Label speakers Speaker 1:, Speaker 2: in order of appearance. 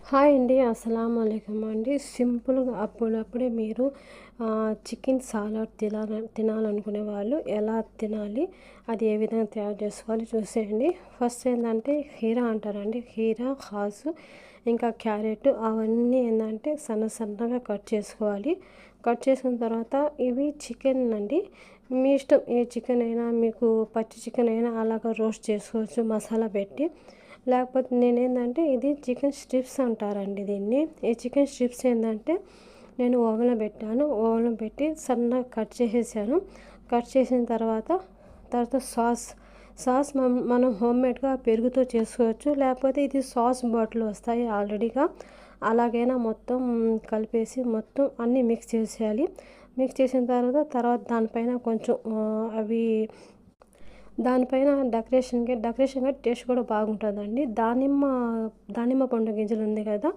Speaker 1: Hi అండి. అస్సలాముఅలైకుం అండి. సింపుల్‌గా అప్పుడప్పుడే మీరు చికెన్ సాలడ్ తినాలనుకునే వాళ్ళు ఎలా తినాలి, అది ఏ విధంగా తయారు చేసుకోవాలి చూసేయండి. ఫస్ట్ ఏందంటే హీరా అంటారండి. హీరా, హాసు ఇంకా క్యారెట్ అవన్నీ ఏందంటే సన్నగా కట్ చేసుకోవాలి. కట్ చేసిన తర్వాత ఇవి చికెన్ అండి. మీ ఇష్టం, ఏ చికెన్ అయినా, మీకు పచ్చి చికెన్ అయినా అలాగా రోస్ట్ చేసుకోవచ్చు మసాలా పెట్టి. లేకపోతే నేనేందంటే ఇది చికెన్ స్ట్రిప్స్ అంటారండి దీన్ని. ఈ చికెన్ స్ట్రిప్స్ ఏందంటే నేను ఓవెన్‌లో పెట్టాను. ఓవెన్‌లో పెట్టి సన్నగా కట్ చేసేసాను. కట్ చేసిన తర్వాత సాస్ మనం హోమ్మేడ్‌గా పెరుగుతో చేసుకోవచ్చు. లేకపోతే ఇది సాస్ బాటిల్ వస్తాయి ఆల్రెడీగా. అలాగైనా మొత్తం కలిపేసి మొత్తం అన్నీ మిక్స్ చేసేయాలి. మిక్స్ చేసిన తర్వాత దానిపైన కొంచెం దానిపైన డెకరేషన్‌గా టేస్ట్ కూడా బాగుంటుందండి. దానిమ్మ పండు గింజలు ఉంది కదా,